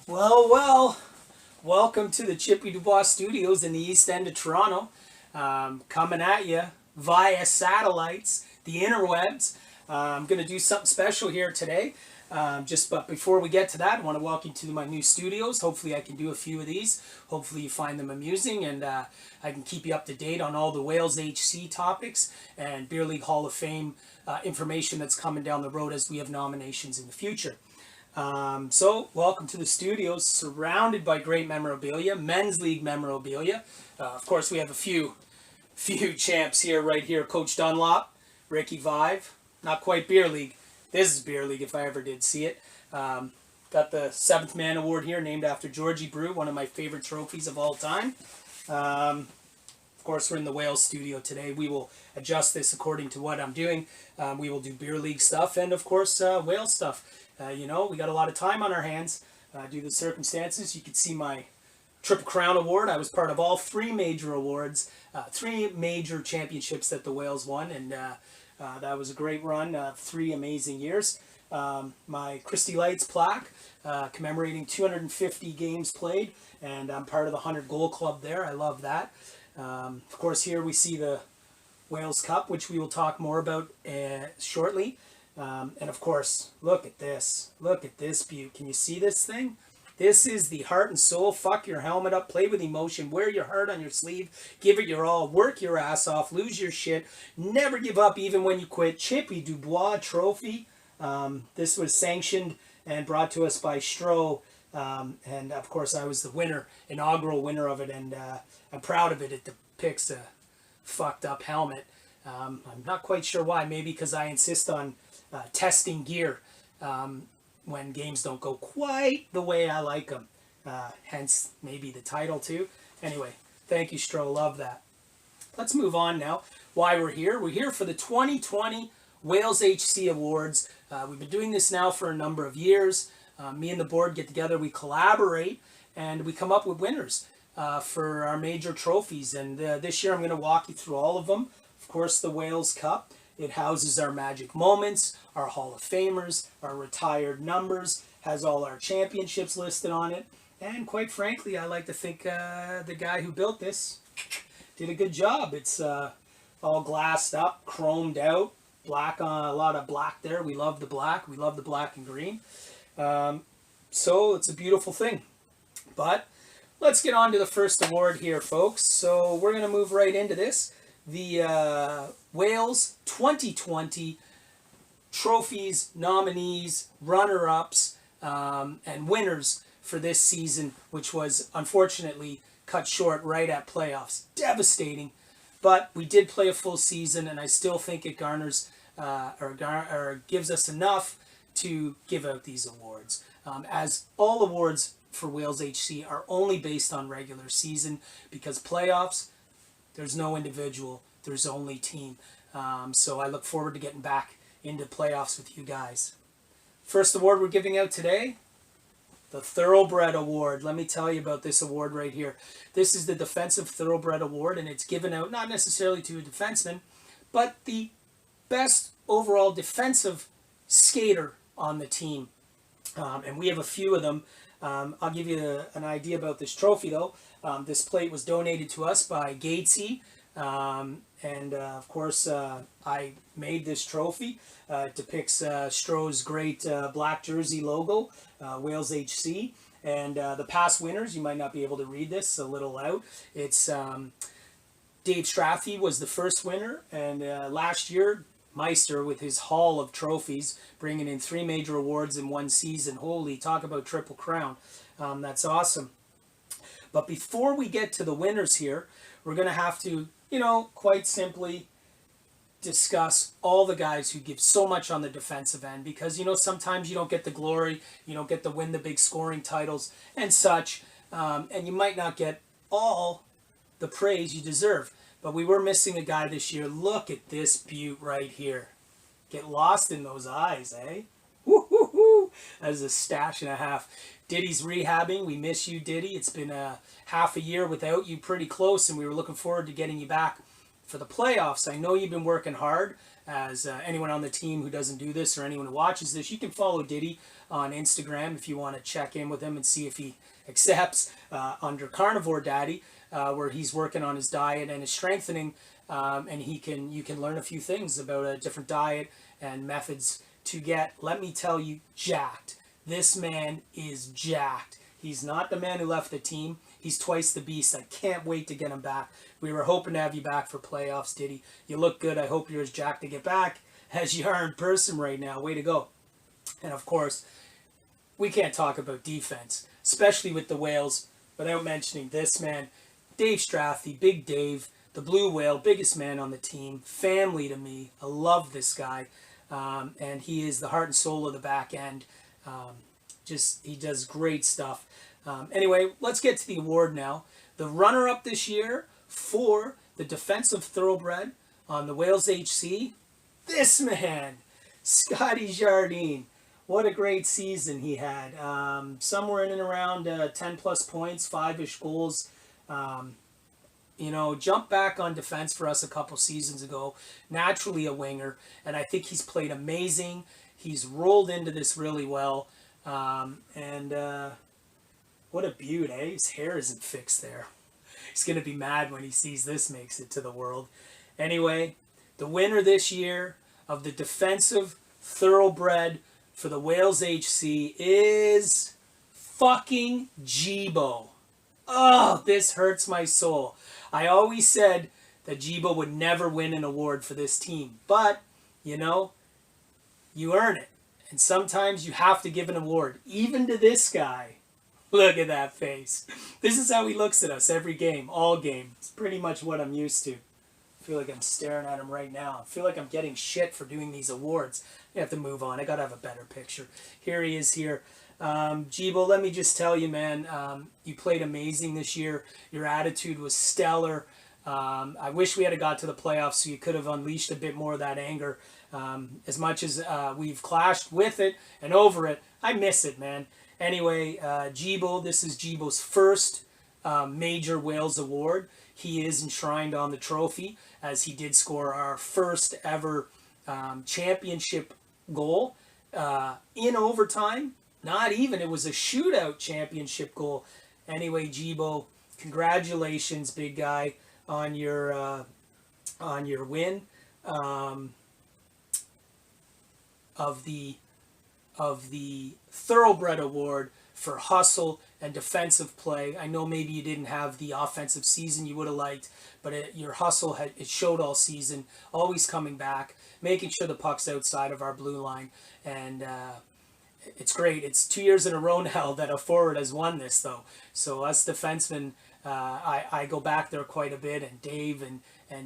Well, welcome to the Chippy Dubois Studios in the East End of Toronto. Coming at you via satellites, the interwebs. I'm going to do something special here today. But before we get to that, I want to welcome you to my new studios. Hopefully, I can do a few of these. Hopefully, you find them amusing, and I can keep you up to date on all the Wales HC topics and Beer League Hall of Fame information that's coming down the road as we have nominations in the future. Welcome to the studios, surrounded by great memorabilia, men's league memorabilia. Of course, we have a few champs here, right here. Coach Dunlop, Ricky Vive, not quite beer league. This is beer league if I ever did see it. Got the Seventh Man Award here, named after Georgie Brew, one of my favorite trophies of all time. Of course, we're in the Wales studio today. We will adjust this according to what I'm doing. We will do beer league stuff and, of course, Wales stuff. We got a lot of time on our hands due to the circumstances. You can see my Triple Crown Award. I was part of all three major awards, three major championships that the Wales won, and that was a great run, 3 amazing years. My Christy Lights plaque commemorating 250 games played, and I'm part of the 100 Goal Club there. I love that. Of course, here we see the Wales Cup, which we will talk more about shortly. And of course, look at this. Look at this beaut. Can you see this thing? This is the heart and soul. Fuck your helmet up. Play with emotion. Wear your heart on your sleeve. Give it your all. Work your ass off. Lose your shit. Never give up even when you quit. Chippy Dubois Trophy. This was sanctioned and brought to us by Stroh. And of course, I was the winner, inaugural winner of it. And I'm proud of it. It depicts a fucked up helmet. I'm not quite sure why. Maybe because I insist on testing gear when games don't go quite the way I like them. Hence, maybe the title too. Anyway, thank you, Stroh. Love that. Let's move on now. Why we're here. We're here for the 2020 Wales HC Awards. We've been doing this now for a number of years. Me and the board get together. We collaborate and we come up with winners for our major trophies. And this year I'm going to walk you through all of them. Of course, the Wales Cup. It houses our magic moments, our Hall of Famers, our retired numbers, has all our championships listed on it. And quite frankly, I like to think the guy who built this did a good job. It's all glassed up, chromed out, black on a lot of black there. We love the black. We love the black and green. So it's a beautiful thing. But let's get on to the first award here, folks. So we're going to move right into this. The Wales 2020 trophies, nominees, runner-ups, and winners for this season, which was unfortunately cut short right at playoffs. Devastating, but we did play a full season, and I still think it garners or gives us enough to give out these awards. As all awards for Wales HC are only based on regular season, because playoffs, there's no individual, there's only team. So I look forward to getting back into playoffs with you guys. First award we're giving out today, the Thoroughbred Award. Let me tell you about this award right here. This is the Defensive Thoroughbred Award, and it's given out not necessarily to a defenseman, but the best overall defensive skater on the team. And we have a few of them. I'll give you an idea about this trophy, though. This plate was donated to us by Gatesy. Of course, I made this trophy. It depicts Stroh's great black jersey logo, Wales HC. And the past winners, you might not be able to read this, a little out. It's Dave Strathy was the first winner. And last year, Meister with his haul of trophies, bringing in 3 major awards in one season. Holy, talk about Triple Crown. That's awesome. But before we get to the winners here, we're going to have to, quite simply discuss all the guys who give so much on the defensive end, because, sometimes you don't get the glory, you don't get to win the big scoring titles and such, and you might not get all the praise you deserve. But we were missing a guy this year. Look at this beaut right here. Get lost in those eyes, eh? Woo-hoo-hoo. That is a stash and a half. Diddy's rehabbing. We miss you, Diddy. It's been half a year without you, pretty close, and we were looking forward to getting you back for the playoffs. I know you've been working hard. As anyone on the team who doesn't do this or anyone who watches this, you can follow Diddy on Instagram if you want to check in with him and see if he accepts under Carnivore Daddy, where he's working on his diet and his strengthening, and you can learn a few things about a different diet and methods to get, let me tell you, jacked. This man is jacked. He's not the man who left the team. He's twice the beast. I can't wait to get him back. We were hoping to have you back for playoffs, Diddy. You look good. I hope you're as jacked to get back as you are in person right now. Way to go. And of course, we can't talk about defense, especially with the Whales, without mentioning this man, Dave Strathy, Big Dave, the Blue Whale, biggest man on the team, family to me. I love this guy. And he is the heart and soul of the back end. He does great stuff. Anyway, let's get to the award now. The runner-up this year for the Defensive Thoroughbred on the Whales HC, this man, Scotty Jardine. What a great season he had. Somewhere in and around 10-plus points, 5-ish goals. Jumped back on defense for us a couple seasons ago. Naturally a winger, and I think he's played amazing. He's rolled into this really well. What a beaut, eh? His hair isn't fixed there. He's going to be mad when he sees this makes it to the world. Anyway, the winner this year of the Defensive Thoroughbred for the Whales HC is fucking Jibo. Oh, this hurts my soul. I always said that Jibo would never win an award for this team. But, you earn it. And sometimes you have to give an award, even to this guy. Look at that face. This is how he looks at us every game, all game. It's pretty much what I'm used to. I feel like I'm staring at him right now. I feel like I'm getting shit for doing these awards. I have to move on. I got to have a better picture. Here he is here. Jibo, let me just tell you, man, you played amazing this year. Your attitude was stellar. I wish we had got to the playoffs so you could have unleashed a bit more of that anger. As much as we've clashed with it and over it, I miss it, man. Anyway, Jibo, this is Jibo's first major Whales award. He is enshrined on the trophy as he did score our first ever championship goal in overtime. Not even, it was a shootout championship goal. Anyway, Jibo, congratulations, big guy, on your win of the Thoroughbred Award for hustle and defensive play. I know maybe you didn't have the offensive season you would have liked, but your hustle it showed all season, always coming back, making sure the puck's outside of our blue line, and it's great. It's 2 years in a row now that a forward has won this, though. So us defensemen, I go back there quite a bit, and Dave and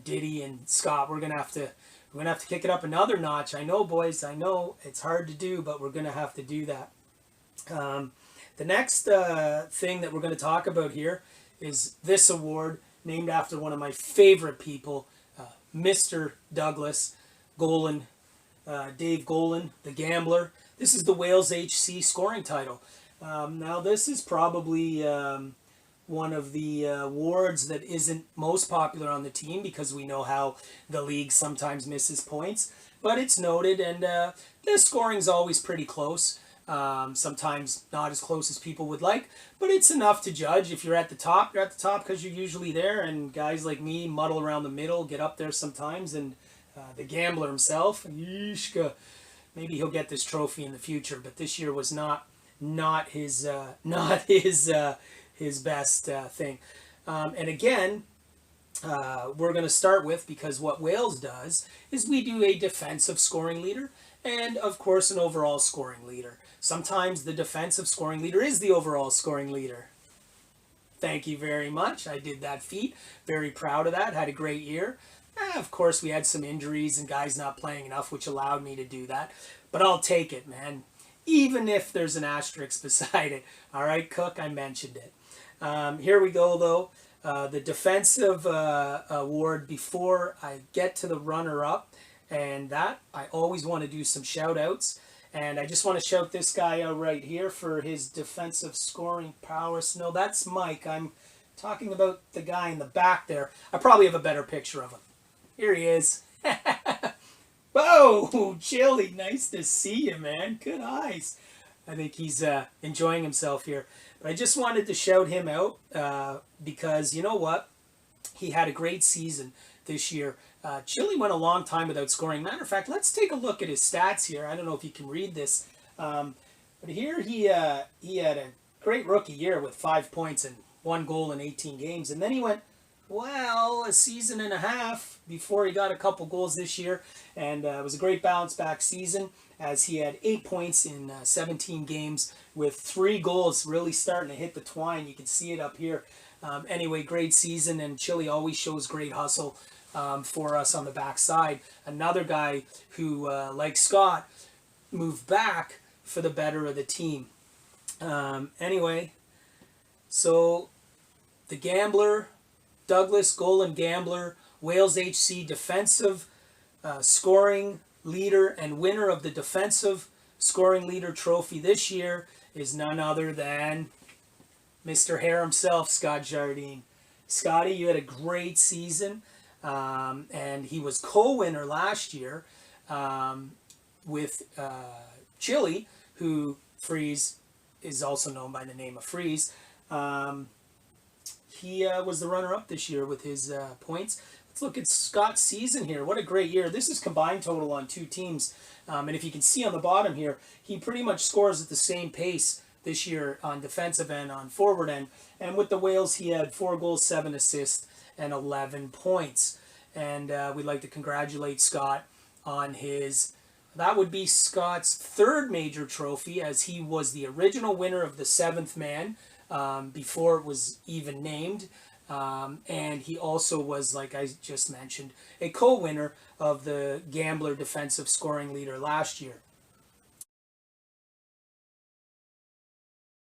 Diddy and Scott, we're gonna have to kick it up another notch. I know, boys. I know it's hard to do, but we're gonna have to do that. The next thing that we're going to talk about here is this award named after one of my favorite people, Mr. Douglas Golan, Dave Golan, the Gambler. This is the Whales HC scoring title. Now, this is probably one of the awards that isn't most popular on the team because we know how the league sometimes misses points, but it's noted, and the scoring's always pretty close. Sometimes not as close as people would like, but it's enough to judge. If you're at the top, you're at the top because you're usually there, and guys like me muddle around the middle, get up there sometimes, and the Gambler himself, Yishka, maybe he'll get this trophy in the future, but this year was not his best thing. And again, we're going to start with, because what Wales does is we do a defensive scoring leader and, of course, an overall scoring leader. Sometimes the defensive scoring leader is the overall scoring leader. Thank you very much. I did that feat. Very proud of that. Had a great year. Of course, we had some injuries and guys not playing enough, which allowed me to do that. But I'll take it, man. Even if there's an asterisk beside it. All right, Cook, I mentioned it. Here we go, though. The defensive award before I get to the runner-up. And that, I always want to do some shout-outs. And I just want to shout this guy out right here for his defensive scoring prowess. No, that's Mike. I'm talking about the guy in the back there. I probably have a better picture of him. Here he is. Whoa, Chili, nice to see you, man. Good eyes. I think he's enjoying himself here. But I just wanted to shout him out because you know what? He had a great season this year. Chili went a long time without scoring. Matter of fact, let's take a look at his stats here. I don't know if you can read this. But here he had a great rookie year with 5 points and 1 goal in 18 games. And then he went, well, a season and a half before he got a couple goals this year. And it was a great bounce back season as he had 8 points in 17 games with 3 goals really starting to hit the twine. You can see it up here. Anyway, great season, and Chili always shows great hustle for us on the backside. Another guy who, like Scott, moved back for the better of the team. Anyway, so the Gambler, Douglas Golan Gambler, Wales HC defensive scoring leader and winner of the defensive scoring leader trophy this year is none other than Mr. Hare himself, Scott Jardine. Scotty, you had a great season, and he was co-winner last year with Chili, who Freeze is also known by the name of Freeze. He was the runner-up this year with his points. Let's look at Scott's season here. What a great year. This is combined total on 2 teams. And if you can see on the bottom here, he pretty much scores at the same pace this year on defensive end, on forward end. And with the Whales, he had 4 goals, 7 assists, and 11 points. And we'd like to congratulate Scott on his... That would be Scott's 3rd major trophy, as he was the original winner of the 7th Man before it was even named. And he also was, like I just mentioned, a co-winner of the Gambler Defensive Scoring Leader last year.